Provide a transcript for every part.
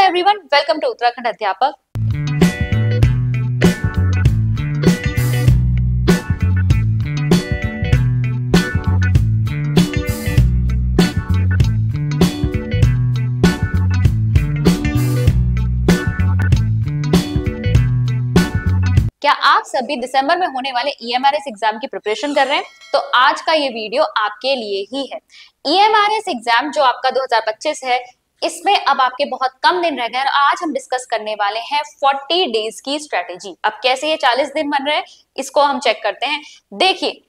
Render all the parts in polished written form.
Everyone, welcome to Uttarakhand अध्यापक। क्या आप सभी दिसंबर में होने वाले EMRS एग्जाम की प्रिपरेशन कर रहे हैं? तो आज का ये वीडियो आपके लिए ही है। EMRS एग्जाम जो आपका 2025 है, इसमें अब आपके बहुत कम दिन रह गए और आज हम डिस्कस करने वाले हैं 40 डेज की स्ट्रेटेजी। अब कैसे ये 40 दिन बन रहे हैं, इसको हम चेक करते हैं। देखिए,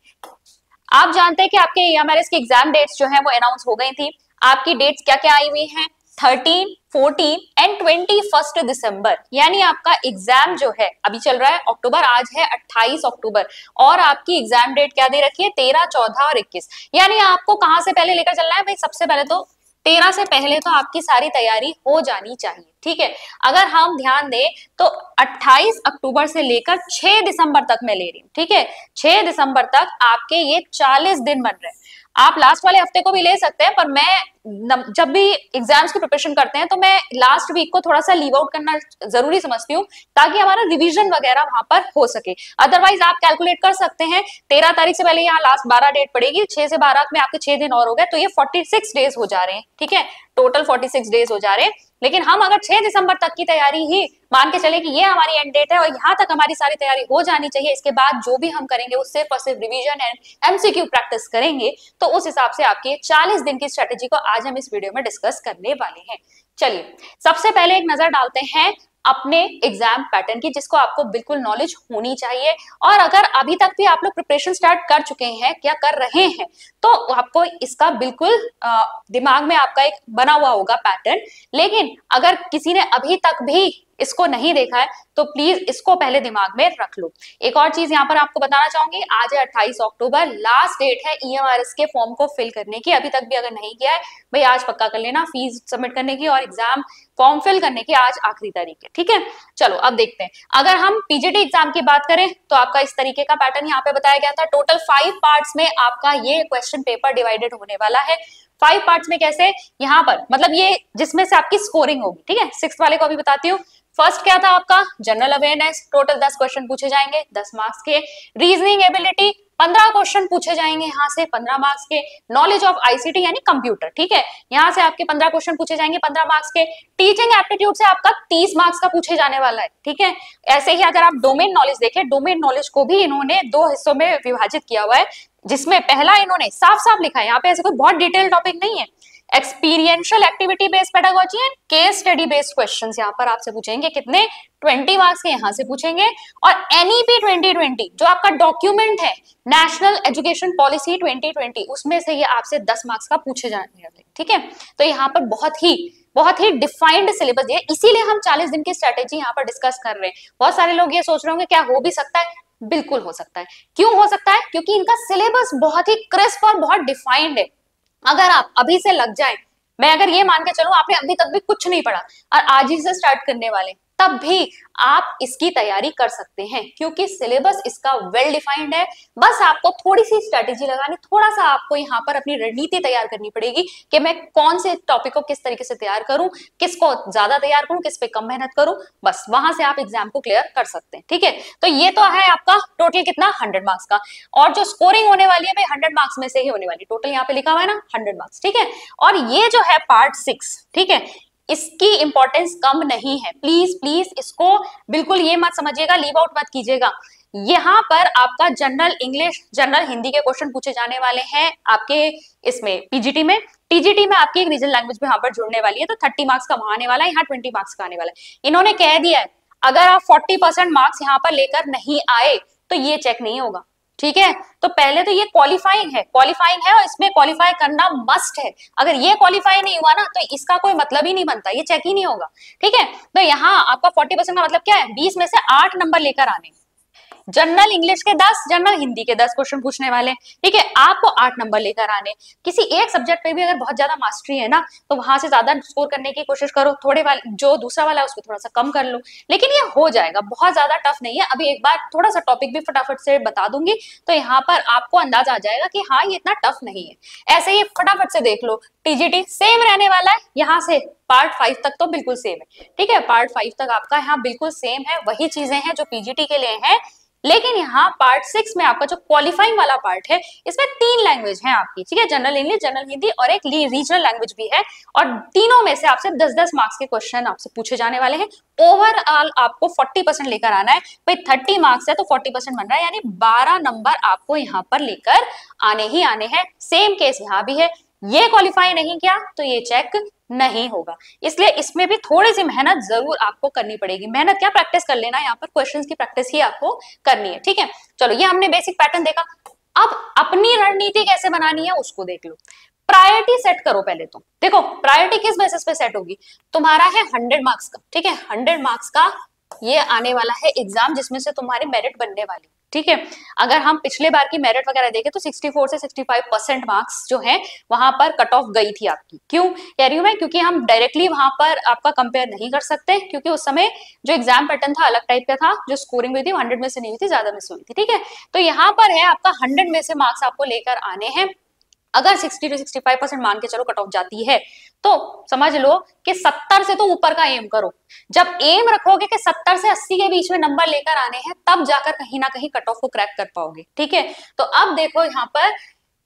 आप जानते हैं कि आपके EMRS की एग्जाम डेट्स जो है वो अनाउंस हो गई थी। आपकी डेट्स क्या क्या आई हुई हैं? 13, 14 एंड 21 दिसंबर, यानी आपका एग्जाम जो है अभी चल रहा है अक्टूबर, आज है 28 अक्टूबर और आपकी एग्जाम डेट क्या दे रखी है? 13, 14 और 21। यानी आपको कहां से पहले लेकर चलना है भाई? सबसे पहले तो 13 से पहले तो आपकी सारी तैयारी हो जानी चाहिए, ठीक है। अगर हम ध्यान दें तो 28 अक्टूबर से लेकर 6 दिसंबर तक मैं ले रही हूँ, ठीक है। 6 दिसंबर तक आपके ये 40 दिन बन रहे हैं। आप लास्ट वाले हफ्ते को भी ले सकते हैं, पर मैं जब भी एग्जाम्स की प्रिपरेशन करते हैं तो मैं लास्ट वीक को थोड़ा सा लीव आउट करना जरूरी समझती हूँ, ताकि हमारा रिवीजन वगैरह वहां पर हो सके। अदरवाइज आप कैलकुलेट कर सकते हैं, 13 तारीख से पहले यहाँ लास्ट 12 डेट पड़ेगी, 6 से 12 में आपके 6 दिन और हो गए, तो ये 46 डेज हो जा रहे हैं, ठीक है। टोटल 46 डेज हो जा रहे हैं। लेकिन हम अगर 6 दिसंबर तक की तैयारी ही मान के चले कि ये हमारी एंड डेट है और यहाँ तक हमारी सारी तैयारी हो जानी चाहिए, इसके बाद जो भी हम करेंगे वो सिर्फ और सिर्फ रिवीजन एंड MCQ प्रैक्टिस करेंगे, तो उस हिसाब से आपकी 40 दिन की स्ट्रेटेजी को आज हम इस वीडियो में डिस्कस करने वाले हैं। चलिए, सबसे पहले एक नजर डालते हैं अपने एग्जाम पैटर्न की, जिसको आपको बिल्कुल नॉलेज होनी चाहिए। और अगर अभी तक भी आप लोग प्रिपरेशन स्टार्ट कर चुके हैं या कर रहे हैं, तो आपको इसका बिल्कुल दिमाग में आपका एक बना हुआ होगा पैटर्न। लेकिन अगर किसी ने अभी तक भी इसको नहीं देखा है तो प्लीज इसको पहले दिमाग में रख लो। एक और चीज यहाँ पर आपको बताना चाहूंगी, आज है 28 अक्टूबर, लास्ट डेट है EMRS के फॉर्म को फिल करने की। अभी तक भी अगर नहीं किया है भाई, आज पक्का कर लेना, फीस सबमिट करने की और एग्जाम फॉर्म फिल करने की आज आखिरी तारीख है, ठीक है। चलो अब देखते हैं, अगर हम PGT एग्जाम की बात करें तो आपका इस तरीके का पैटर्न यहाँ पे बताया गया था। टोटल 5 पार्ट्स में आपका ये क्वेश्चन पेपर डिवाइडेड होने वाला है। 5 पार्ट्स में कैसे? यहाँ पर मतलब ये जिसमें से आपकी स्कोरिंग होगी, ठीक है। 6th वाले को अभी बताती हूँ। फर्स्ट क्या था आपका? जनरल अवेयरनेस, टोटल 10 क्वेश्चन पूछे जाएंगे 10 मार्क्स के। रीजनिंग एबिलिटी 15 क्वेश्चन पूछे जाएंगे यहाँ से 15 मार्क्स के। नॉलेज ऑफ ICT यानी कंप्यूटर, ठीक है, यहाँ से आपके 15 क्वेश्चन पूछे जाएंगे 15 मार्क्स के। टीचिंग एप्टीट्यूड से आपका 30 मार्क्स का पूछे जाने वाला है, ठीक है। ऐसे ही अगर आप डोमेन नॉलेज देखें, डोमेन नॉलेज को भी इन्होंने 2 हिस्सों में विभाजित किया हुआ है, जिसमें पहला इन्होंने साफ साफ लिखा है, यहाँ पे ऐसे कोई बहुत डिटेल टॉपिक नहीं है। Experiential activity based pedagogy and case study based questions यहाँ पर आपसे पूछेंगे। कितने? 20 मार्क्स के यहाँ से पूछेंगे। और NEP 2020 जो आपका डॉक्यूमेंट है, नेशनल एजुकेशन पॉलिसी 2020, उसमें से ये आपसे 10 मार्क्स का पूछे जाने वाले, ठीक है। तो यहाँ पर बहुत ही डिफाइंड सिलेबस है, इसीलिए हम 40 दिन की स्ट्रेटेजी यहाँ पर डिस्कस कर रहे हैं। बहुत सारे लोग ये सोच रहे होंगे क्या हो भी सकता है? बिल्कुल हो सकता है। क्यों हो सकता है? क्योंकि इनका सिलेबस बहुत ही क्रिस्प और बहुत डिफाइंड है। अगर आप अभी से लग जाए, मैं अगर ये मान के चलूं आपने अभी तक भी कुछ नहीं पढ़ा और आज ही से स्टार्ट करने वाले, तब भी आप इसकी तैयारी कर सकते हैं, क्योंकि सिलेबस इसका वेल डिफाइंड है। बस आपको थोड़ी सी स्ट्रेटेजी लगानी, थोड़ा सा आपको यहाँ पर अपनी रणनीति तैयार करनी पड़ेगी कि मैं कौन से टॉपिक को किस तरीके से तैयार करूं, किसको ज्यादा तैयार करूं, किस पे कम मेहनत करूं। बस वहां से आप एग्जाम को क्लियर कर सकते हैं, ठीक है। तो ये तो है आपका टोटल कितना? 100 मार्क्स का। और जो स्कोरिंग होने वाली है भाई 100 मार्क्स में से ही होने वाली, टोटल यहाँ पे लिखा हुआ है ना 100 मार्क्स, ठीक है। और ये जो है पार्ट 6, ठीक है, इसकी इंपॉर्टेंस कम नहीं है। प्लीज प्लीज इसको बिल्कुल ये मत समझिएगा, लीव आउट मत कीजिएगा। यहाँ पर आपका जनरल इंग्लिश, जनरल हिंदी के क्वेश्चन पूछे जाने वाले हैं आपके इसमें PGT में। TGT में आपकी एक रीजनल लैंग्वेज भी यहाँ पर जुड़ने वाली है, तो 30 मार्क्स का वहां आने वाला है, यहाँ 20 मार्क्स का आने वाला है। इन्होंने कह दिया है अगर आप 40% मार्क्स यहाँ पर लेकर नहीं आए तो ये चेक नहीं होगा, ठीक है। तो पहले तो ये क्वालिफाइंग है और इसमें क्वालिफाई करना मस्ट है। अगर ये क्वालिफाई नहीं हुआ ना तो इसका कोई मतलब ही नहीं बनता, ये चेक ही नहीं होगा, ठीक है। तो यहाँ आपका 40% का मतलब क्या है? 20 में से 8 नंबर लेकर आने। जनरल इंग्लिश के 10, जनरल हिंदी के 10 क्वेश्चन पूछने वाले, ठीक है। आपको 8 नंबर लेकर आने। किसी एक सब्जेक्ट पे भी अगर बहुत ज्यादा मास्टरी है ना, तो वहां से ज्यादा स्कोर करने की कोशिश करो, थोड़े वाले जो दूसरा वाला है उसको थोड़ा सा कम कर लो, लेकिन ये हो जाएगा, बहुत ज्यादा टफ नहीं है। अभी एक बार थोड़ा सा टॉपिक भी फटाफट से बता दूंगी, तो यहाँ पर आपको अंदाजा आ जाएगा कि हाँ ये इतना टफ नहीं है। ऐसे ही फटाफट से देख लो, टीजीटी सेम रहने वाला है, यहाँ से पार्ट 5 तक तो बिल्कुल सेम है, ठीक है। पार्ट 5 तक आपका यहाँ बिल्कुल सेम है, वही चीजें हैं जो पीजीटी के लिए हैं, लेकिन यहाँ पार्ट 6 में आपका जो क्वालिफाइंग वाला पार्ट है, इसमें 3 लैंग्वेज है आपकी, ठीक है। जनरल इंग्लिश, जनरल हिंदी और एक रीजनल लैंग्वेज भी है, और तीनों में से आपसे 10-10 मार्क्स के क्वेश्चन आपसे पूछे जाने वाले हैं। ओवरऑल आपको 40% लेकर आना है भाई, 30 मार्क्स है तो 40% बन रहा है, यानी 12 नंबर आपको यहाँ पर लेकर आने ही आने हैं। सेम केस यहाँ भी है, ये क्वालिफाई नहीं किया तो ये चेक नहीं होगा, इसलिए इसमें भी थोड़ी सी मेहनत जरूर आपको करनी पड़ेगी। मेहनत क्या, प्रैक्टिस कर लेना, यहाँ पर क्वेश्चंस की प्रैक्टिस ही आपको करनी है, ठीक है। चलो ये हमने बेसिक पैटर्न देखा, अब अपनी रणनीति कैसे बनानी है उसको देख लो। प्रायोरिटी सेट करो पहले तो। देखो प्रायोरिटी किस बेसिस पे सेट होगी, तुम्हारा है 100 मार्क्स का, ठीक है। 100 मार्क्स का ये आने वाला है एग्जाम, जिसमें से तुम्हारी मेरिट बनने वाली, ठीक है। अगर हम पिछले बार की मेरिट वगैरह देखें तो 64 से 65% मार्क्स जो है वहां पर कट ऑफ गई थी आपकी। क्यों कह रही हूं मैं, क्योंकि हम डायरेक्टली वहां पर आपका कंपेयर नहीं कर सकते, क्योंकि उस समय जो एग्जाम पैटर्न था अलग टाइप का था, जो स्कोरिंग हुई थी 100 में से नहीं हुई थी, ज्यादा में से हुई थी, ठीक है। तो यहाँ पर है आपका 100 में से मार्क्स आपको लेकर आने हैं। अगर 60 to 65% मान के चलो कट ऑफ जाती है, तो समझ लो कि 70 से तो ऊपर का एम करो। जब एम रखोगे कि 70 से 80 के बीच में नंबर लेकर आने हैं, तब जाकर कहीं ना कहीं कट ऑफ को क्रैक कर पाओगे, ठीक है। तो अब देखो यहाँ पर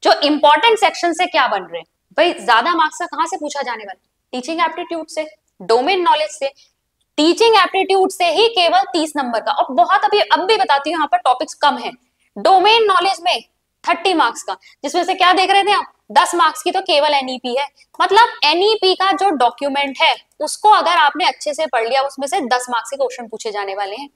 जो इंपॉर्टेंट सेक्शन से क्या बन रहे हैं भाई, ज्यादा मार्क्स का कहां से पूछा जाने वाला, टीचिंग एप्टीट्यूड से, डोमेन नॉलेज से। टीचिंग एप्टीट्यूड से ही केवल 30 नंबर का, और बहुत अभी अब भी बताती हूँ यहाँ पर टॉपिक्स कम है। डोमेन नॉलेज में 30 मार्क्स का, जिसमें से क्या देख रहे थे आप, 10 मार्क्स की तो केवल एनईपी है। मतलब एनईपी का जो डॉक्यूमेंट है उसको अगर आपने अच्छे से पढ़ लिया, उसमें से 10 मार्क्स के क्वेश्चन पूछे जाने वाले हैं।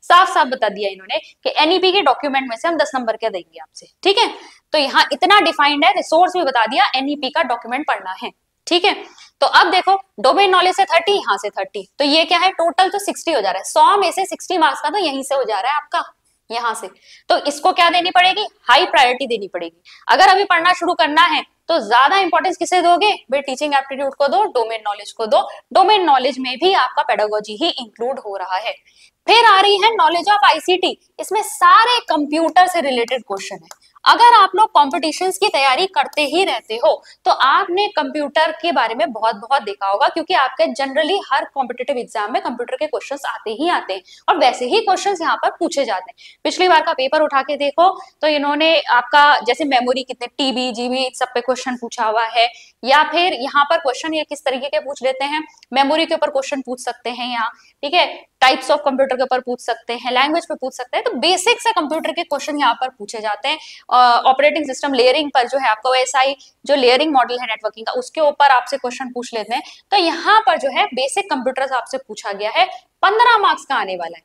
साफ साफ बता दिया इन्होंने कि एनईपी के डॉक्यूमेंट में से हम 10 नंबर क्या देंगे आपसे, ठीक है। तो यहाँ इतना डिफाइंड है, रिसोर्स भी बता दिया, एनईपी का डॉक्यूमेंट पढ़ना है, ठीक है। तो अब देखो डोमेन नॉलेज से 30, यहाँ से 30, तो ये क्या है, टोटल तो 60 हो जा रहा है। 100 में से 60 मार्क्स का तो यहीं से हो जा रहा है आपका, यहाँ से। तो इसको क्या देनी पड़ेगी, हाई प्रायोरिटी देनी पड़ेगी। अगर अभी पढ़ना शुरू करना है तो ज्यादा इंपॉर्टेंस किसे दोगे भाई, टीचिंग एप्टीट्यूड को दो, डोमेन नॉलेज को दो। डोमेन नॉलेज में भी आपका पेडागोजी ही इंक्लूड हो रहा है। फिर आ रही है नॉलेज ऑफ आईसीटी, इसमें सारे कंप्यूटर से रिलेटेड क्वेश्चन है। अगर आप लोग कॉम्पिटिशन्स की तैयारी करते ही रहते हो तो आपने कंप्यूटर के बारे में बहुत बहुत देखा होगा, क्योंकि आपके जनरली हर कॉम्पिटिटिव एग्जाम में कंप्यूटर के क्वेश्चंस आते ही आते हैं, और वैसे ही क्वेश्चंस यहाँ पर पूछे जाते हैं। पिछली बार का पेपर उठा के देखो तो इन्होंने आपका जैसे मेमोरी कितने टीबी जीबी सब पे क्वेश्चन पूछा हुआ है, या फिर यहाँ पर क्वेश्चन ये किस तरीके के पूछ लेते हैं, मेमोरी के ऊपर क्वेश्चन पूछ सकते हैं यहाँ, ठीक है। टाइप्स ऑफ कंप्यूटर के ऊपर पूछ सकते हैं, लैंग्वेज पे पूछ सकते हैं। तो बेसिक से कंप्यूटर के क्वेश्चन यहाँ पर पूछे जाते हैं। ऑपरेटिंग सिस्टम लेयरिंग पर जो है आपका ओएसआई जो लेयरिंग मॉडल है नेटवर्किंग का, उसके ऊपर आपसे क्वेश्चन पूछ लेते हैं। तो यहाँ पर जो है बेसिक कंप्यूटर आपसे पूछा गया है, 15 मार्क्स का आने वाला है,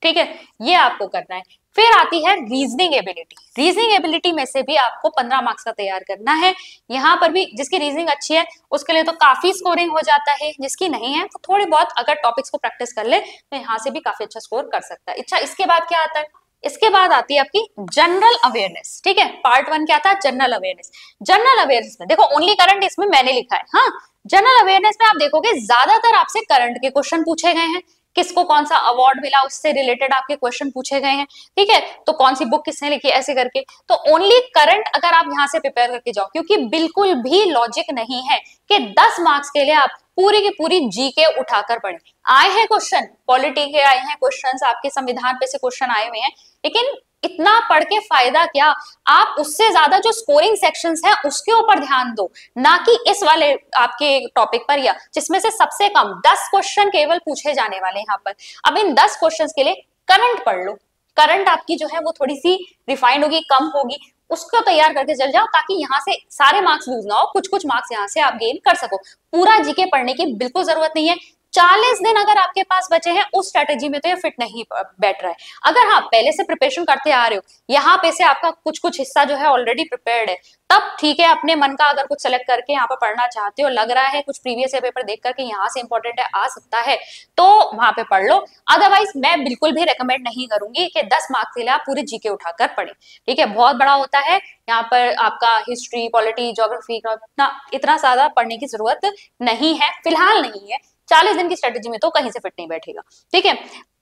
ठीक है। ये आपको करना है। फिर आती है रीजनिंग एबिलिटी। रीजनिंग एबिलिटी में से भी आपको 15 मार्क्स का तैयार करना है। यहाँ पर भी जिसकी रीजनिंग अच्छी है उसके लिए तो काफी स्कोरिंग हो जाता है, जिसकी नहीं है तो थोड़ी बहुत अगर टॉपिक्स को प्रैक्टिस कर ले तो यहाँ से भी काफी अच्छा स्कोर कर सकता है। अच्छा, इसके बाद क्या आता है, इसके बाद आती है आपकी जनरल अवेयरनेस, ठीक है। पार्ट 1 क्या था, जनरल अवेयरनेस। जनरल अवेयरनेस में देखो ओनली करंट इसमें मैंने लिखा है, हाँ। जनरल अवेयरनेस में आप देखोगे ज्यादातर आपसे करंट के क्वेश्चन पूछे गए हैं, किसको कौन सा अवार्ड मिला उससे रिलेटेड आपके क्वेश्चन पूछे गए हैं, ठीक है। तो कौन सी बुक किसने लिखी, ऐसे करके। तो ओनली करंट अगर आप यहाँ से प्रिपेयर करके जाओ, क्योंकि बिल्कुल भी लॉजिक नहीं है कि 10 मार्क्स के लिए आप पूरी की पूरी जीके उठाकर पढ़े। आए हैं क्वेश्चन, पॉलिटी के आए हैं क्वेश्चन, आपके संविधान पे से क्वेश्चन आए हुए हैं, लेकिन इतना पढ़ के फायदा क्या। आप उससे ज्यादा जो स्कोरिंग सेक्शंस हैं उसके ऊपर ध्यान दो, ना कि इस वाले आपके टॉपिक पर, या जिसमें से सबसे कम 10 क्वेश्चन केवल पूछे जाने वाले हैं यहाँ पर। अब इन 10 क्वेश्चंस के लिए करंट पढ़ लो, करंट आपकी जो है वो थोड़ी सी रिफाइंड होगी, कम होगी, उसको तैयार करके चल जाओ, ताकि यहाँ से सारे मार्क्स लूज ना हो, कुछ कुछ मार्क्स यहाँ से आप गेन कर सको। पूरा जीके पढ़ने की बिल्कुल जरूरत नहीं है, 40 दिन अगर आपके पास बचे हैं उस स्ट्रेटेजी में तो ये फिट नहीं बैठ रहा है। अगर हाँ पहले से प्रिपरेशन करते आ रहे हो, यहाँ पे से आपका कुछ कुछ हिस्सा जो है ऑलरेडी प्रिपेयर्ड है, तब ठीक है, अपने मन का अगर कुछ सेलेक्ट करके यहाँ पर पढ़ना चाहते हो, लग रहा है कुछ प्रीवियस ईयर पेपर देख करके यहाँ से इंपॉर्टेंट है, आ सकता है, तो वहां पे पढ़ लो। अदरवाइज मैं बिल्कुल भी रेकमेंड नहीं करूंगी कि 10 मार्क्स के लिए आप पूरी जीके उठाकर पढ़े। ठीक है, बहुत बड़ा होता है, यहाँ पर आपका हिस्ट्री, पॉलिटी, ज्योग्राफी का इतना ज्यादा पढ़ने की जरूरत नहीं है, फिलहाल नहीं है। 40 दिन की स्ट्रेटेजी में तो कहीं से फिट नहीं बैठेगा। ठीक है,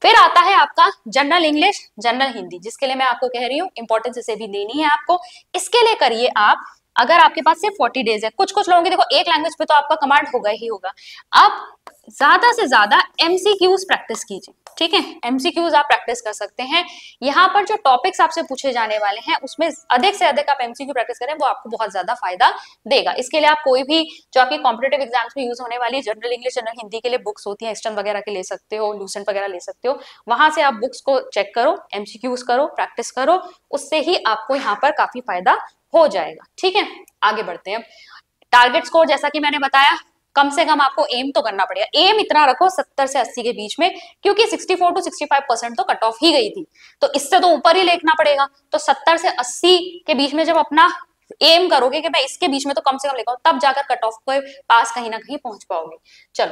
फिर आता है आपका जनरल इंग्लिश, जनरल हिंदी, जिसके लिए मैं आपको कह रही हूँ इंपॉर्टेंस इसे भी देनी है आपको। इसके लिए करिए आप, अगर आपके पास सिर्फ 40 डेज है, कुछ कुछ लोगों की देखो एक लैंग्वेज पे तो आपका कमांड होगा ही होगा, अब ज्यादा से ज्यादा एमसीक्यूज प्रैक्टिस कीजिए। ठीक है, एमसीक्यूज आप प्रैक्टिस कर सकते हैं। यहाँ पर जो टॉपिक्स आपसे पूछे जाने वाले हैं उसमें अधिक से अधिक आप एमसीक्यू प्रैक्टिस करें, वो आपको बहुत ज्यादा फायदा देगा। इसके लिए आप कोई भी जो आपकी कॉम्पिटेटिव एग्जाम्स में यूज होने वाली जनरल इंग्लिश, जनरल हिंदी के लिए बुक्स होती हैं, एक्सटर्न वगैरह के ले सकते हो, लूसेंट वगैरह ले सकते हो, वहां से आप बुक्स को चेक करो, एमसीक्यूज करो, प्रैक्टिस करो, उससे ही आपको यहाँ पर काफी फायदा हो जाएगा। ठीक है, आगे बढ़ते हैं। टारगेट स्कोर, जैसा कि मैंने बताया, कम से कम आपको एम तो करना पड़ेगा। एम इतना रखो 70 से 80 के बीच में, क्योंकि 64 to 65% तो कट ऑफ ही गई थी, तो इससे तो ऊपर ही लिखना पड़ेगा। तो 70 से 80 के बीच में जब अपना एम करोगे कि मैं इसके बीच में तो कम से कम लेकर, तब जाकर कट ऑफ के पास कहीं ना कहीं पहुंच पाओगे। चलो,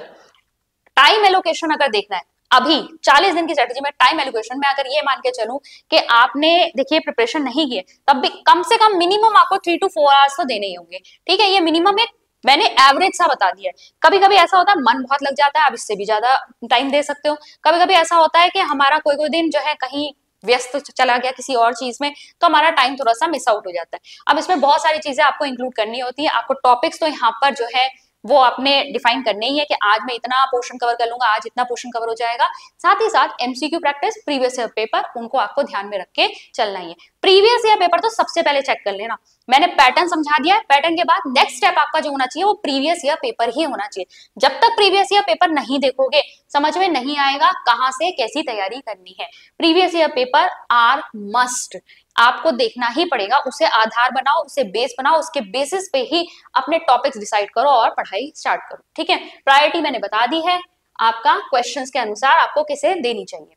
टाइम एलोकेशन अगर देखना है, अभी 40 दिन की स्ट्रेटेजी में टाइम एलोकेशन में अगर ये मान के चलूं कि आपने देखिए प्रिपरेशन नहीं की है, तब भी कम से कम मिनिमम आपको 3 to 4 आवर्स तो देने ही होंगे। ठीक है, ये मिनिमम एक मैंने एवरेज सा बता दिया है। कभी कभी ऐसा होता है मन बहुत लग जाता है, आप इससे भी ज्यादा टाइम दे सकते हो। कभी कभी ऐसा होता है कि हमारा कोई कोई दिन जो है कहीं व्यस्त चला गया किसी और चीज में, तो हमारा टाइम थोड़ा सा मिस आउट हो जाता है। अब इसमें बहुत सारी चीजें आपको इंक्लूड करनी होती है। आपको टॉपिक्स तो यहाँ पर जो है वो आपने डिफाइन करने ही है कि आज मैं इतना पोर्शन कवर कर लूंगा, आज इतना पोर्शन कवर हो जाएगा। साथ ही साथ MCQ practice, previous year paper, उनको आपको ध्यान में रख के चलना ही है। प्रीवियस ईयर पेपर तो सबसे पहले चेक कर लेना। मैंने पैटर्न समझा दिया है, पैटर्न के बाद नेक्स्ट स्टेप आपका जो होना चाहिए वो प्रीवियस ईयर पेपर ही होना चाहिए। जब तक प्रीवियस ईयर पेपर नहीं देखोगे, समझ में नहीं आएगा कहां से कैसी तैयारी करनी है। Previous year paper are must, आपको देखना ही पड़ेगा, उसे आधार बनाओ, उसे बेस बनाओ, उसके बेसिस पे ही अपने टॉपिक्स डिसाइड करो और पढ़ाई स्टार्ट करो। ठीक है, प्रायोरिटी मैंने बता दी है, आपका क्वेश्चंस के अनुसार आपको किसे देनी चाहिए।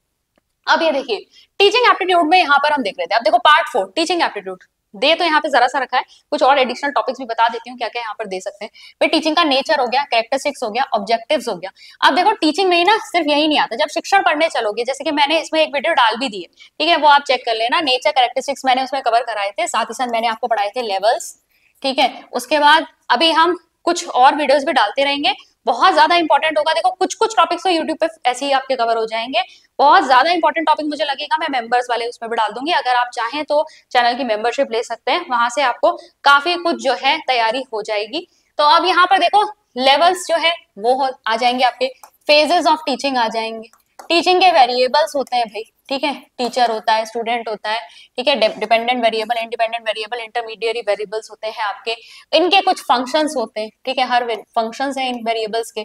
अब ये देखिए, टीचिंग एप्टीट्यूड में यहाँ पर हम देख रहे थे, अब देखो पार्ट 4 टीचिंग एप्टीट्यूड दे तो यहाँ पे जरा सा रखा है, कुछ और एडिशनल टॉपिक्स भी बता देती हूँ क्या क्या यहाँ पर दे सकते हैं। फिर टीचिंग का नेचर हो गया, कैरेक्टरिस्टिक्स हो गया, ऑब्जेक्टिव्स हो गया। अब देखो टीचिंग में ही ना सिर्फ यही नहीं आता, जब शिक्षण पढ़ने चलोगे, जैसे कि मैंने इसमें एक वीडियो डाल भी दी है, ठीक है, वो आप चेक कर लेना। नेचर, कैरेक्टरिस्टिक्स मैंने उसमें कवर कराए थे, साथ ही साथ मैंने आपको पढ़ाए थे लेवल्स। ठीक है, उसके बाद अभी हम कुछ और वीडियोस भी डालते रहेंगे, बहुत ज्यादा इंपॉर्टेंट होगा। देखो कुछ कुछ टॉपिक्स तो यूट्यूब पे ऐसे ही आपके कवर हो जाएंगे, बहुत ज्यादा इंपॉर्टेंट टॉपिक मुझे लगेगा मैं मेंबर्स वाले उसमें भी डाल दूंगी। अगर आप चाहें तो चैनल की मेंबरशिप ले सकते हैं, वहां से आपको काफी कुछ जो है तैयारी हो जाएगी। तो अब यहाँ पर देखो लेवल्स जो है वो आ जाएंगे आपके, फेजेस ऑफ टीचिंग आ जाएंगे, टीचिंग के वेरिएबल्स होते हैं भाई। ठीक है, टीचर होता है, स्टूडेंट होता है, ठीक है, dependent variable, independent variable, intermediate variables होते हैं आपके, इनके कुछ फंक्शंस होते हैं। ठीक है, हर फंक्शंस हैं इन वेरिएबल्स के।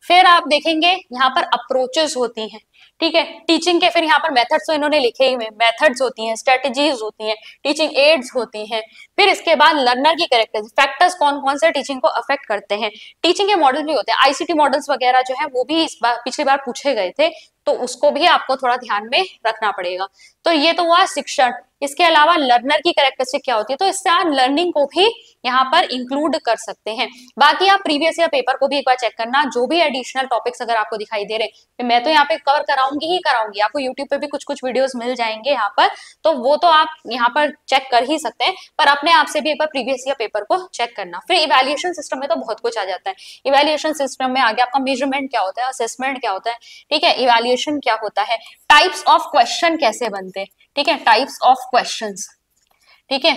फिर आप देखेंगे यहाँ पर अप्रोचेस होती हैं। ठीक है, टीचिंग के फिर यहाँ पर मेथड्स तो इन्होंने लिखे ही हुए, मेथड्स होती हैं, स्ट्रेटजीज होती हैं, टीचिंग एड्स होती हैं। फिर इसके बाद लर्नर की कैरेक्टर्स, फैक्टर्स कौन कौन से टीचिंग को अफेक्ट करते हैं। टीचिंग के मॉडल भी होते हैं, आईसीटी मॉडल्स वगैरह जो है वो भी इस बार पिछली बार पूछे गए थे, तो उसको भी आपको थोड़ा ध्यान में रखना पड़ेगा। तो ये तो हुआ शिक्षण। इसके अलावा लर्नर की कैरेक्टरिस्टिक क्या होती है, तो इससे आप लर्निंग को भी यहाँ पर इंक्लूड कर सकते हैं। बाकी आप प्रीवियस ईयर पेपर को भी एक बार चेक करना, जो भी एडिशनल टॉपिक्स अगर आपको दिखाई दे रहे हैं, मैं तो यहाँ पे कवर कराऊंगी ही कराऊंगी, आपको यूट्यूब पे भी कुछ कुछ वीडियोस मिल जाएंगे यहाँ पर, तो वो तो आप यहाँ पर चेक कर ही सकते हैं, पर अपने आप से भी एक बार प्रीवियस ईयर पेपर को चेक करना। फिर इवैल्यूएशन सिस्टम में तो बहुत कुछ आ जाता है। इवैल्यूएशन सिस्टम में आगे आपका मेजरमेंट क्या होता है, असेसमेंट क्या होता है, ठीक है, इवैल्यूएशन क्या होता है, टाइप्स ऑफ क्वेश्चन कैसे बनते हैं, ठीक है, टाइप्स ऑफ क्वेश्चंस। ठीक है,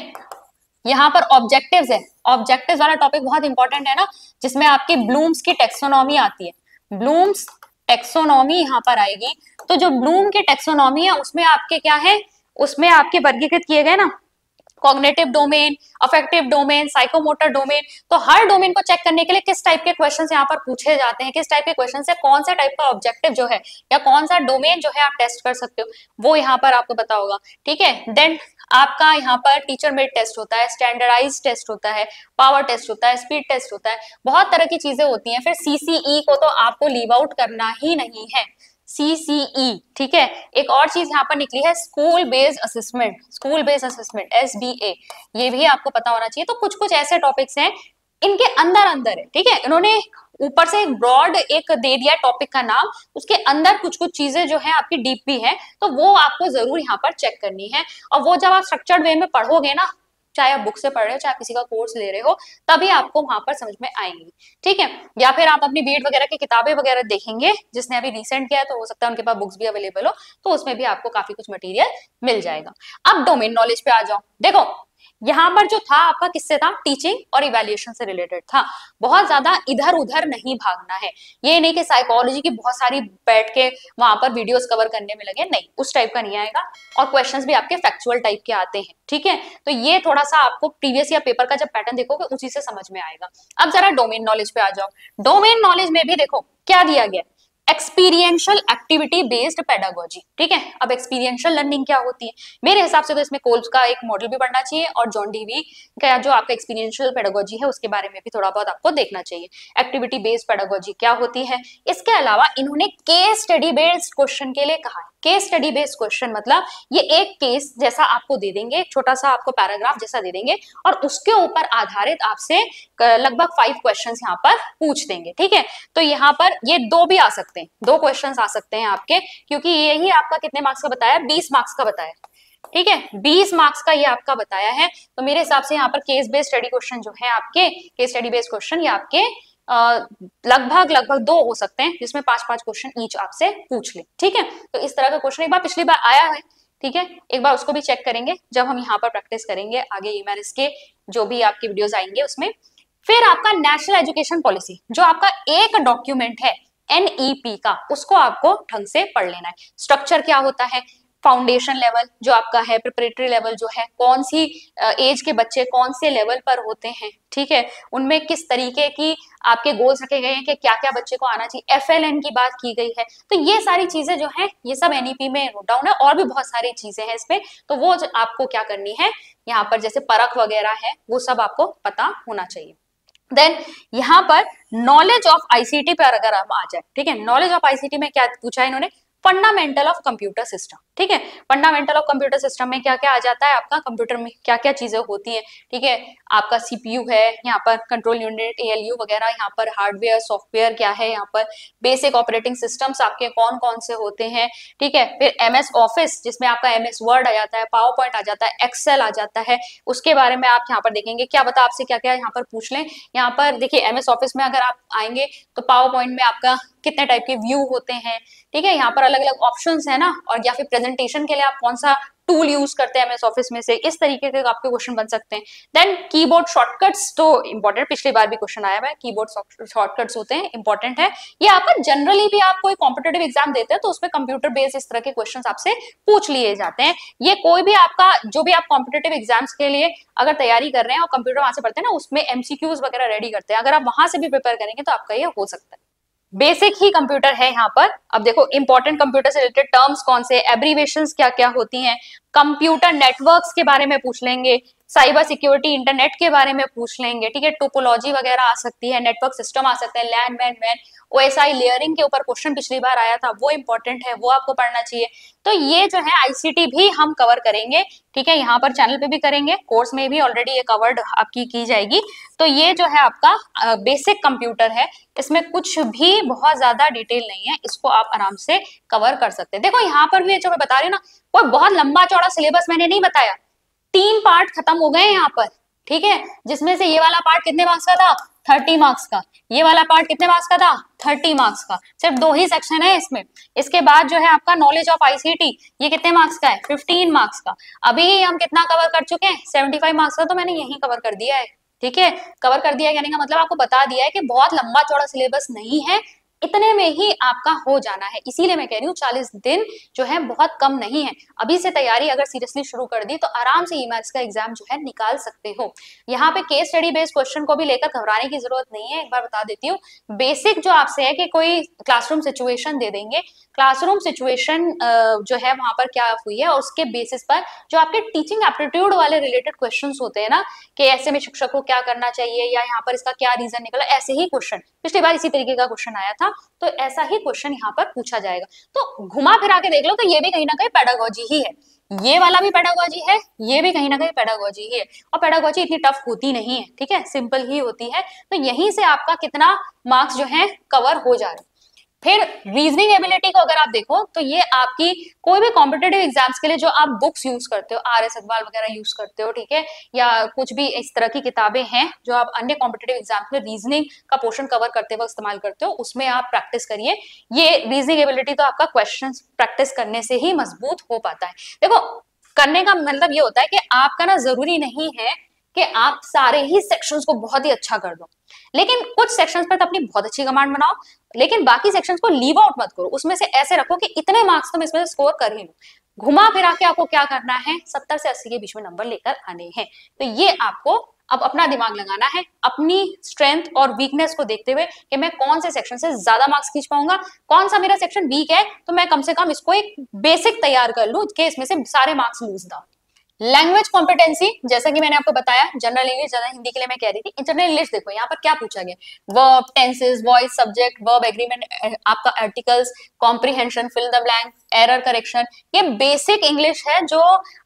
यहाँ पर ऑब्जेक्टिव्स है, ऑब्जेक्टिव्स वाला टॉपिक बहुत इंपॉर्टेंट है ना, जिसमें आपकी ब्लूम्स की टेक्सोनॉमी आती है। ब्लूम्स टेक्सोनॉमी यहाँ पर आएगी, तो जो ब्लूम की टेक्सोनॉमी है उसमें आपके क्या है, उसमें आपके वर्गीकृत किए गए ना cognitive domain, affective domain, psychomotor domain. तो हर डोमेन को चेक करने के लिए किस टाइप के क्वेश्चन यहाँ पर पूछे जाते हैं, किस टाइप के क्वेश्चन से कौन सा टाइप का ऑब्जेक्टिव जो है या कौन सा डोमेन जो है आप टेस्ट कर सकते हो, वो यहाँ पर आपको पता होगा। ठीक है, देन आपका यहाँ पर टीचर मेड टेस्ट होता है, स्टैंडर्डाइज टेस्ट होता है, पावर टेस्ट होता है, स्पीड टेस्ट होता है, बहुत तरह की चीजें होती हैं। फिर सीसीई को तो आपको लीव आउट करना ही नहीं है, सीसीई। ठीक है, एक और चीज यहाँ पर निकली है school based assessment, school based assessment SBA, ये भी आपको पता होना चाहिए। तो कुछ कुछ ऐसे टॉपिक्स हैं इनके अंदर अंदर है। ठीक है, इन्होंने ऊपर से एक ब्रॉड एक दे दिया टॉपिक का नाम, उसके अंदर कुछ कुछ चीजें जो है आपकी डीप भी है, तो वो आपको जरूर यहाँ पर चेक करनी है। और वो जब आप स्ट्रक्चर्ड वे में पढ़ोगे ना, चाहे आप बुक से पढ़ रहे हो चाहे किसी का कोर्स ले रहे हो, तभी आपको वहां पर समझ में आएंगी। ठीक है, या फिर आप अपनी बीएड वगैरह की किताबें वगैरह देखेंगे, जिसने अभी रिसेंट किया है तो हो सकता है उनके पास बुक्स भी अवेलेबल हो, तो उसमें भी आपको काफी कुछ मटेरियल मिल जाएगा। अब डोमेन नॉलेज पे आ जाओ। देखो यहाँ पर जो था आपका किससे था, टीचिंग और इवैल्यूएशन से रिलेटेड था। बहुत ज्यादा इधर उधर नहीं भागना है, ये नहीं कि साइकोलॉजी की बहुत सारी बैठ के वहां पर वीडियोस कवर करने में लगे, नहीं, उस टाइप का नहीं आएगा। और क्वेश्चंस भी आपके फैक्चुअल टाइप के आते हैं। ठीक है, तो ये थोड़ा सा आपको प्रीवियस या पेपर का जब पैटर्न देखोगे उसी से समझ में आएगा। अब जरा डोमेन नॉलेज पे आ जाओ। डोमेन नॉलेज में भी देखो क्या दिया गया, एक्सपीरियंशियल एक्टिविटी बेस्ड पेडागोजी। ठीक है, अब एक्सपीरियंशियल लर्निंग क्या होती है, मेरे हिसाब से तो इसमें कोल्स का एक मॉडल भी पढ़ना चाहिए और जॉन डीवी का जो आपका एक्सपीरियंशियल पेडागोजी है उसके बारे में भी थोड़ा बहुत आपको देखना चाहिए। एक्टिविटी बेस्ड पेडागोजी क्या होती है, इसके अलावा इन्होंने केस स्टडी बेस्ड क्वेश्चन के लिए कहा है। केस स्टडी बेस्ड क्वेश्चन मतलब ये एक केस जैसा आपको दे देंगे, एक छोटा सा आपको पैराग्राफ जैसा दे देंगे और उसके ऊपर आधारित आपसे लगभग 5 क्वेश्चंस यहाँ पर पूछ देंगे। ठीक है, तो यहाँ पर ये 2 भी आ सकते हैं, 2 क्वेश्चंस आ सकते हैं आपके, क्योंकि यही आपका कितने मार्क्स का बताया, 20 मार्क्स का बताया। ठीक है, 20 मार्क्स का ये आपका बताया है। तो मेरे हिसाब से यहाँ पर केस बेस्ड स्टडी क्वेश्चन जो है आपके, केस स्टडी बेस्ड क्वेश्चन ये आपके लगभग 2 हो सकते हैं, जिसमें 5-5 क्वेश्चन ईच आपसे पूछ ले। ठीक है, तो इस तरह का क्वेश्चन एक बार पिछली बार आया है। ठीक है, एक बार उसको भी चेक करेंगे जब हम यहाँ पर प्रैक्टिस करेंगे आगे ईएमआरएस के जो भी आपके वीडियोस आएंगे उसमें। फिर आपका नेशनल एजुकेशन पॉलिसी, जो आपका एक डॉक्यूमेंट है एनईपी का, उसको आपको ढंग से पढ़ लेना है। स्ट्रक्चर क्या होता है, फाउंडेशन लेवल जो आपका है, प्रिपरेटरी लेवल जो है, कौन सी एज के बच्चे कौन से लेवल पर होते हैं। ठीक है, उनमें किस तरीके की आपके गोल्स रखे गए हैं कि क्या क्या बच्चे को आना चाहिए, एफएलएन की बात की गई है। तो ये सारी चीजें जो है ये सब एनईपी में नोट डाउन है, और भी बहुत सारी चीजें हैं इसमें, तो वो आपको क्या करनी है यहाँ पर, जैसे परख वगैरह है वो सब आपको पता होना चाहिए। देन यहाँ पर नॉलेज ऑफ आईसीटी पर अगर हम आ जाए, ठीक है, नॉलेज ऑफ आईसीटी में क्या पूछा है इन्होंने, फंडामेंटल ऑफ कंप्यूटर सिस्टम। ठीक है, फंडामेंटल ऑफ कंप्यूटर सिस्टम में क्या क्या आ जाता है आपका, कंप्यूटर में क्या क्या चीजें होती हैं। ठीक है, आपका सीपीयू है, यहाँ पर कंट्रोल यूनिट, एएलयू वगैरह, यहाँ पर हार्डवेयर सॉफ्टवेयर क्या है, यहाँ पर बेसिक ऑपरेटिंग सिस्टम्स आपके कौन कौन से होते हैं। ठीक है, फिर एमएस ऑफिस जिसमें आपका एमएस वर्ड आ जाता है, पावर पॉइंट आ जाता है, एक्सेल आ जाता है, उसके बारे में आप यहाँ पर देखेंगे, क्या बता आपसे क्या क्या यहाँ पर पूछ लें। यहाँ पर देखिए एमएस ऑफिस में अगर आप आएंगे तो पावर पॉइंट में आपका कितने टाइप के व्यू होते हैं। ठीक है, यहाँ पर अलग अलग ऑप्शंस है ना, और या फिर प्रेजेंटेशन के लिए आप कौन सा टूल यूज करते हैं एमएस ऑफिस में से, इस तरीके के आपके क्वेश्चन बन सकते हैं। देन कीबोर्ड शॉर्टकट्स तो इंपॉर्टेंट, पिछली बार भी क्वेश्चन आया है, कीबोर्ड शॉर्टकट्स होते हैं, इंपॉर्टेंट है ये आपका। जनरली भी आप कोई कॉम्पिटेटिव एग्जाम देते हैं तो उसमें कंप्यूटर बेस्ड इस तरह के क्वेश्चन आपसे पूछ लिए जाते हैं। ये कोई भी आपका जो भी आप कॉम्पिटेटिव एग्जाम्स के लिए अगर तैयारी कर रहे हैं और कंप्यूटर वहां से पढ़ते हैं ना, उसमें एमसीक्यूज वगैरह रेडी करते हैं, अगर आप वहां से भी प्रिपेयर करेंगे तो आपका ये हो सकता है। बेसिक ही कंप्यूटर है यहाँ पर। अब देखो इंपॉर्टेंट कंप्यूटर से रिलेटेड टर्म्स कौन से, एब्रीवेशंस क्या क्या होती हैं, कंप्यूटर नेटवर्क्स के बारे में पूछ लेंगे, साइबर सिक्योरिटी इंटरनेट के बारे में पूछ लेंगे। ठीक है, टोपोलॉजी वगैरह आ सकती है, नेटवर्क सिस्टम आ सकते हैं, LAN MAN MAN, OSI layering के ऊपर क्वेश्चन पिछली बार आया था, वो इंपॉर्टेंट है, वो आपको पढ़ना चाहिए। तो ये जो है आईसीटी भी हम कवर करेंगे। ठीक है, यहाँ पर चैनल पे भी करेंगे, कोर्स में भी ऑलरेडी ये कवर्ड आपकी की जाएगी। तो ये जो है आपका बेसिक कंप्यूटर है, इसमें कुछ भी बहुत ज्यादा डिटेल नहीं है, इसको आप आराम से कवर कर सकते हैं। देखो यहाँ पर भी जो मैं बता रही हूँ ना, कोई बहुत लंबा चौड़ा सिलेबस मैंने नहीं बताया, 3 पार्ट खत्म हो गए यहाँ पर। ठीक है, जिसमें से ये वाला पार्ट कितने मार्क्स का था, 30 मार्क्स का, ये वाला पार्ट कितने मार्क्स का था, 30 मार्क्स का, सिर्फ 2 ही सेक्शन है इसमें। इसके बाद जो है आपका नॉलेज ऑफ आईसीटी, ये कितने मार्क्स का है, 15 मार्क्स का। अभी हम कितना कवर कर चुके हैं, 75 मार्क्स का, तो मैंने यही कवर कर दिया है। ठीक है, कवर कर दिया कहने का मतलब आपको बता दिया है कि बहुत लंबा चौड़ा सिलेबस नहीं है, इतने में ही आपका हो जाना है। इसीलिए मैं कह रही हूँ 40 दिन जो है बहुत कम नहीं है। अभी से तैयारी अगर सीरियसली शुरू कर दी तो आराम से ईएमआरएस का एग्जाम जो है निकाल सकते हो। यहाँ पे केस स्टडी बेस्ड क्वेश्चन को भी लेकर घबराने की जरूरत नहीं है। एक बार बता देती हूँ, बेसिक जो आपसे है कि कोई क्लासरूम सिचुएशन दे देंगे, क्लासरूम सिचुएशन जो है वहां पर क्या हुई है और उसके बेसिस पर जो आपके टीचिंग एप्टीट्यूड वाले रिलेटेड क्वेश्चंस होते हैं ना, कि ऐसे में शिक्षक को क्या करना चाहिए या यहाँ पर इसका क्या रीजन निकला, ऐसे ही क्वेश्चन पिछली बार इसी तरीके का क्वेश्चन आया था, तो ऐसा ही क्वेश्चन यहाँ पर पूछा जाएगा। तो घुमा फिरा के देख लो तो ये भी कहीं ना कहीं पेडागोजी ही है, ये वाला भी पेडागोजी है, ये भी कहीं ना कहीं पेडागोजी ही है। और पेडागोजी इतनी टफ होती नहीं है, ठीक है, सिंपल ही होती है। तो यहीं से आपका कितना मार्क्स जो है कवर हो जा रहे हैं। फिर रीजनिंग एबिलिटी को अगर आप देखो तो ये आपकी कोई भी कॉम्पिटेटिव एग्जाम्स के लिए जो आप बुक्स यूज करते हो, आर एस अग्रवाल वगैरह यूज करते हो, ठीक है, या कुछ भी इस तरह की किताबें हैं जो आप अन्य कॉम्पिटेटिव एग्जाम्स में रीजनिंग का पोर्शन कवर करते हुए इस्तेमाल करते हो, उसमें आप प्रैक्टिस करिए। ये रीजनिंग एबिलिटी तो आपका क्वेश्चन प्रैक्टिस करने से ही मजबूत हो पाता है। देखो, करने का मतलब ये होता है कि आपका ना जरूरी नहीं है कि आप सारे ही सेक्शंस को बहुत ही अच्छा कर दो, लेकिन कुछ सेक्शंस पर तो अपनी बहुत अच्छी कमांड बनाओ, लेकिन बाकी सेक्शंस को लीव आउट मत करो। उसमें से ऐसे रखो कि इतने मार्क्स तुम इसमें स्कोर कर ही लो। घुमा फिरा के आपको क्या करना है, 70 से 80 के बीच में नंबर लेकर आने हैं। तो ये आपको अब अपना दिमाग लगाना है, अपनी स्ट्रेंथ और वीकनेस को देखते हुए कि मैं कौन से सेक्शन से ज्यादा मार्क्स खींच पाऊंगा, कौन सा मेरा सेक्शन वीक है, तो मैं कम से कम इसको एक बेसिक तैयार कर लूं कि इसमें से सारे मार्क्स लूज ना। लैंग्वेज कॉम्पिटेंसी, जैसा कि मैंने आपको बताया, जनरल इंग्लिश, ज्यादा हिंदी के लिए मैं कह रही थी। जनरल इंग्लिश देखो यहाँ पर क्या पूछा गया, verb, tenses, voice, subject, verb agreement, आपका articles, comprehension, fill the blank, error correction, ये बेसिक इंग्लिश है जो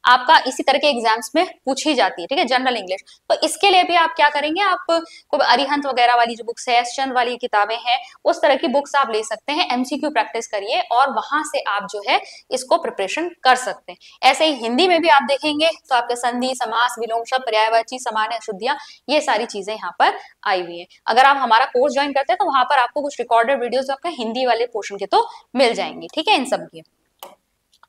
आपका इसी तरह के एग्जाम्स में पूछी जाती है, ठीक है, जनरल इंग्लिश। तो इसके लिए भी आप क्या करेंगे, आप को अरिहंत वगैरह वाली जो बुक्स है, चंद वाली किताबें हैं, उस तरह की बुक्स आप ले सकते हैं, एमसीक्यू प्रैक्टिस करिए और वहां से आप जो है इसको प्रिपरेशन कर सकते हैं। ऐसे ही हिंदी में भी आप देखेंगे तो आपके संधि, समास, विलोम शब्द, पर्यायवाची, सामान्य अशुद्धियां, ये सारी चीजें यहाँ पर आई हुई है। अगर आप हमारा कोर्स ज्वाइन करते हैं तो वहां पर आपको कुछ रिकॉर्डेड वीडियोस आपका हिंदी वाले पोर्शन के तो मिल जाएंगे, ठीक है, इन सब की।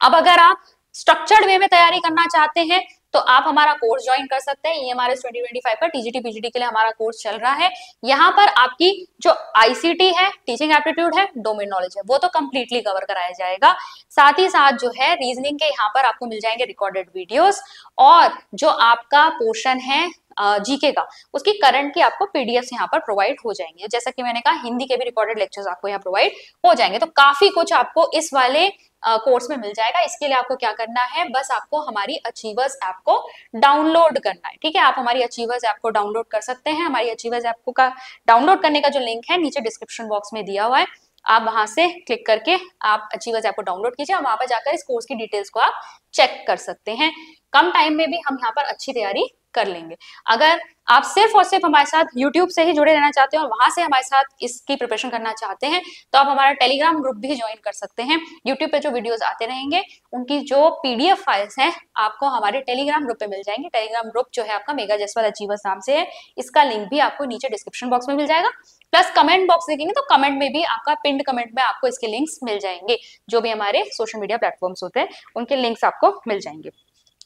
अब अगर आप स्ट्रक्चर्ड वे में तैयारी करना चाहते हैं तो आप हमारा कोर्स ज्वाइन कर सकते हैं। ईएमआरएस 2025 का टीजीटी पीजीटी के लिए हमारा कोर्स चल रहा है। यहाँ पर आपकी जो आईसीटी है, टीचिंग एप्टीट्यूड है, डोमेन नॉलेज है, वो तो कंप्लीटली कवर कराया जाएगा। साथ ही साथ जो है रीजनिंग के यहाँ पर आपको मिल जाएंगे रिकॉर्डेड वीडियोस, और जो आपका पोर्शन है जीके का, उसकी करंट की आपको पीडीएफ यहाँ पर प्रोवाइड हो जाएंगे। जैसा कि मैंने कहा, हिंदी के भी रिकॉर्डेड लेक्चर्स आपको यहाँ प्रोवाइड हो जाएंगे। तो काफी कुछ आपको इस वाले कोर्स में मिल जाएगा। इसके लिए आपको क्या करना है, बस आपको हमारी अचीवर्स ऐप को डाउनलोड करना है, ठीक है। आप हमारी अचीवर्स ऐप को डाउनलोड कर सकते हैं। हमारी अचीवर्स ऐप को का डाउनलोड करने का जो लिंक है नीचे डिस्क्रिप्शन बॉक्स में दिया हुआ है, आप वहां से क्लिक करके आप अचीवर्स ऐप को डाउनलोड कीजिए और वहां पर जाकर इस कोर्स की डिटेल्स को आप चेक कर सकते हैं। कम टाइम में भी हम यहाँ पर अच्छी तैयारी कर लेंगे। अगर आप सिर्फ और सिर्फ हमारे साथ YouTube से ही जुड़े रहना चाहते हैं और वहां से हमारे साथ इसकी प्रिपरेशन करना चाहते हैं तो आप हमारा टेलीग्राम ग्रुप भी ज्वाइन कर सकते हैं। YouTube पे जो वीडियोस आते रहेंगे उनकी जो PDF फाइल्स हैं आपको हमारे टेलीग्राम ग्रुप पे मिल जाएंगे। टेलीग्राम ग्रुप जो है आपका मेगा जसवाल अचीवर्स नाम से है, इसका लिंक भी आपको नीचे डिस्क्रिप्शन बॉक्स में मिल जाएगा। प्लस कमेंट बॉक्स देखेंगे तो कमेंट में भी आपका पिंड कमेंट में आपको इसके लिंक्स मिल जाएंगे। जो भी हमारे सोशल मीडिया प्लेटफॉर्म्स होते हैं उनके लिंक्स आपको मिल जाएंगे।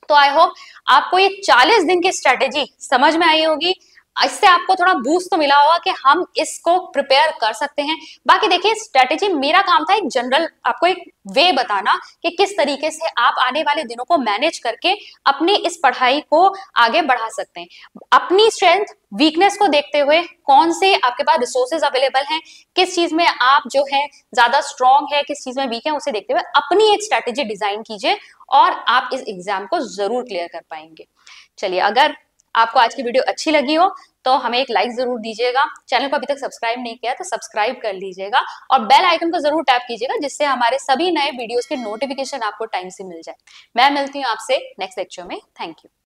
तो आई होप आपको ये 40 दिन की स्ट्रेटेजी समझ में आई होगी। इससे आपको थोड़ा बूस्ट तो मिला होगा कि हम इसको प्रिपेयर कर सकते हैं। बाकी देखिए, स्ट्रेटेजी मेरा काम था एक जनरल आपको एक वे बताना कि किस तरीके से आप आने वाले दिनों को मैनेज करके अपनी इस पढ़ाई को आगे बढ़ा सकते हैं। अपनी स्ट्रेंथ वीकनेस को देखते हुए कौन से आपके पास रिसोर्सेज अवेलेबल हैं, किस चीज में आप जो है ज्यादा स्ट्रॉन्ग है, किस चीज में वीक है, उसे देखते हुए अपनी एक स्ट्रेटेजी डिजाइन कीजिए और आप इस एग्जाम को जरूर क्लियर कर पाएंगे। चलिए, अगर आपको आज की वीडियो अच्छी लगी हो तो हमें एक लाइक जरूर दीजिएगा। चैनल को अभी तक सब्सक्राइब नहीं किया तो सब्सक्राइब कर लीजिएगा और बेल आइकन को जरूर टैप कीजिएगा जिससे हमारे सभी नए वीडियोस के नोटिफिकेशन आपको टाइम से मिल जाए। मैं मिलती हूँ आपसे नेक्स्ट लेक्चर में। Thank you.